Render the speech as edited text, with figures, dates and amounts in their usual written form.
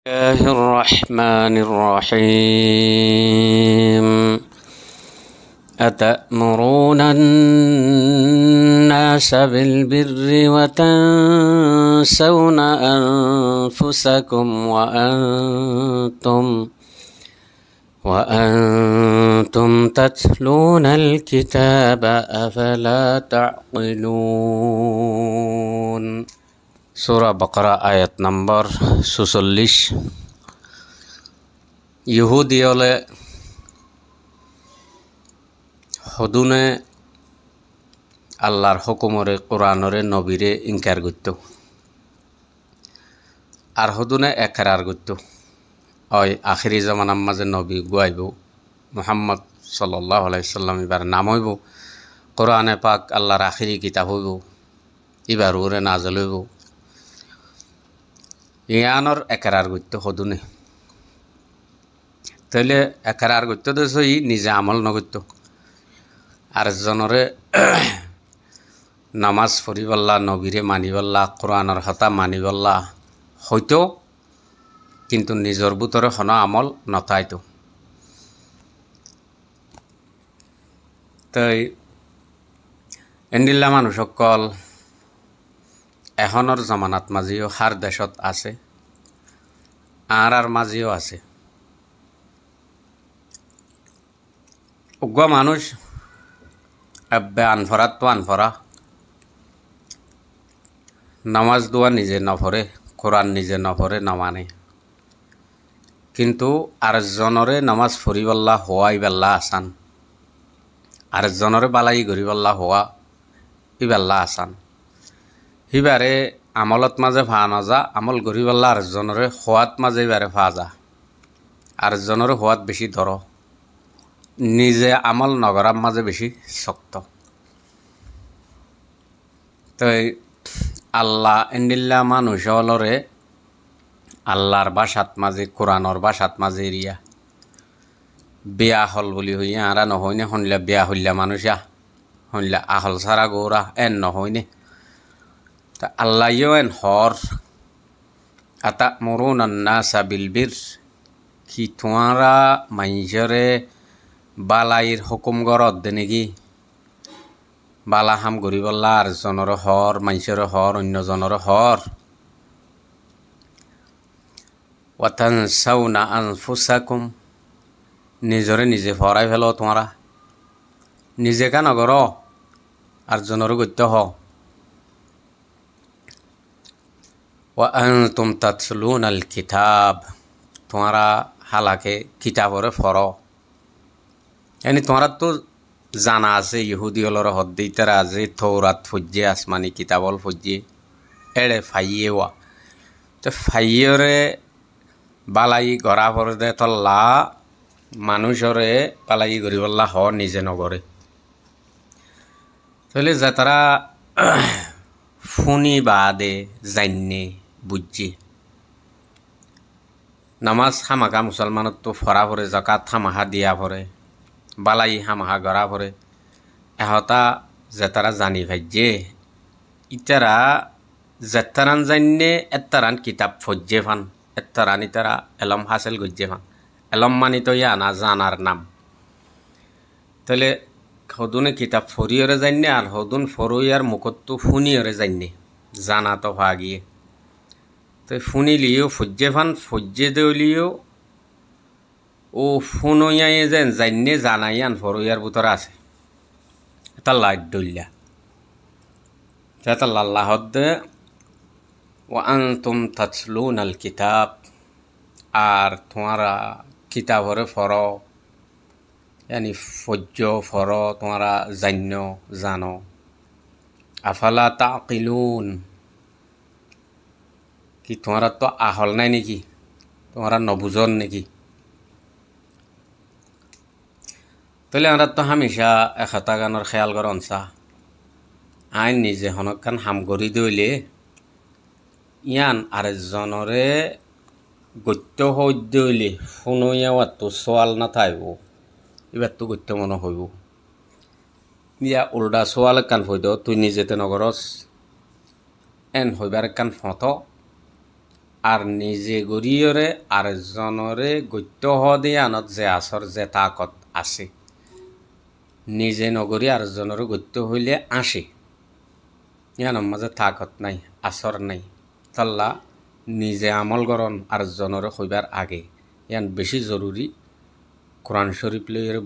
الله الرحمن الرحيم أتأمرون الناس بالبر وتنسون أنفسكم وأنتم تتلون الكتاب أفلا تعقلون সূরা বাকারা আয়াত নম্বর ৪৬। ইহুদি হলে হদুনে আল্লাহর হুকুমরে কোরআনরে নবীরে ইনকার করত আর হদুনে একরার করত। ওই আখিরি জামানার মাঝে নবী গুয়াইব মুহাম্মদ সাল্লাল্লাহু আলাইহি সাল্লাম এবার নাম হইব, কোরআনে পাক আল্লাহর আখিরি কিতাব হইব, এবার ওরে নাজল হইব। ইয়ানোর একরার করত হদুনে, তাইলে একরার করতে তো সই নিজে আমল নগত্য আর জনরে নামাজ পড়িবল্লা, নবীরে মানিবল্লা, কোরআনের হতা মানিবল্লা হয়তো, কিন্তু নিজর ভিতরে হন আমল নথাইতো। তাই এন্ডিল্লা মানুষ সকল এখনৰ জমানাত মাঝিও হার দেশত আছে আর মাঝিও আছে। উগ্র মানুষ এব্বে আনফরাত তো আনফরা, নামাজ দোয়া নিজে নপড়ে, কোরআন নিজে নপড়ে নমানে, কিন্তু আরেকজনরে নামাজ পড়িবল্লা হওয়াই বেল্লা আসান, আরেকজনরে বালাই গরিবল্লা হওয়া ই বেল্লা আসান। সিবারে আমলত মাঝে ভা নযা, আমল গরিবল্লা আরেকজনরে হওয়াত মাঝে এবারে ভা যা, আরেকজনরে হওয়াত বেশি ধর, নিজে আমল নগরার মাঝে বেশি শক্ত। তো আল্লাহ এন্ডিল্লা মানুষ হলরে আল্লাহর বাসাত মাঝে, কোরআনর বাসাত মাঝে এরিয়া বিয়া হল বলি হইয়া আরা নহইনে, শুনলে বিয়া হইলা মানুষা শুনলে আহল সারা গৌরা এন নহইনে। তা আল্লাহ এন হর আতা'মুরুনা আন-নাসা বিল-বির, কি তোমরা মানুষরে বালাইর হুকুম গরত দে নাকি? বালা হাম গরিবল্লা আর জনর হর, মানুষের হর, অন্য জনর হর। ওয়া তানসাউনা আনফুসাকুম, নিজরে নিজে ফরাই ফেলো, তোমরা নিজে কেন গর আর জনর গত্য হ। ওয়া আনতুম তাতলুনাল কিতাব, তোমরা হালাকে কিতাবরে ফর। এনে তোমরা তো জানা আছে ইহুদি হলর হদ্দিতারা যে থৌরাত ফজ্জে, আসমানি কিতাবল ফজ্জে এড়ে ফাইয়েওয়া, তো ফাইয়রে বালাই গড়া পরে দে তল্লা মানুষরে বালাই গরিবল্লা হ নিজে নগরে। তাহলে যে তারা ফুনি বাদে জান্নে বুঝছে নামাজ হামাকা মুসলমানত তো ফরা পরে, জাকাত হামাহা দিয়া পরে, বালাই হামাহা গড়া পরে, এহতা যে তারা জানি ভাইজে ইতারা যেতারান জান্নে এতারান কিতাব ফজ্জে ফান, এতারান ইতারা এলম হাসিল গজ্জে ফান। এলম মানি তো ইয়া না জানার নাম। তাহলে হদুনে কিতাব ফরিয়রে জান্নে আর হদুন ফরইয়ার মুখত ফুনিয়রে জান্নে, জানা তো ভাগিয়ে। তো ফুনিলিও ফজ্জে ফান, ফজ্জে দেউলিও ও ফুনইয়াই যেন জান্নে জানাইয়ান ফরইয়ার ভিতরে আছে। এটা লাইট দলিয়া এটা আল্লাহ দে ওয়া আনতুম তাতলুনাল কিতাব, আর তোমরা কিতাবরে ফর, यानी ফজ্জ ফর, তোমরা জানো। আফালা তাকিলুন, কি তোমরা তো আহল নাই নাকি? তোমরা নবুজন নাকি? তাহলে আমরা তো হামেশা এখতা গানের খেয়াল করন চা আইন নিজে হনকান হাম গড়ি দইলে ইয়ান আরেকজনরে গত্য হইত দইলে শুনইয়া তো সোয়াল না থাইব, এবার তো গত্য মনে হইব। ইয়া উল্টা সোয়াল কান হইদ তুই নিজেতে নগরস এন হইবার কান ফত আর নিজে গরিয়রে আর জনরে গত্য হদে আনত যে আসর যে তাকত আছে নিজে নগরী আর জনরে গত্য হইলে আসে ইয়ানোর মাঝে তাকত নাই আসর নাই তাল্লা নিজে আমল গরণ আর জনরে হইবার আগে ইয়ান বেশি জরুরি কোরআন শরীফ লইরে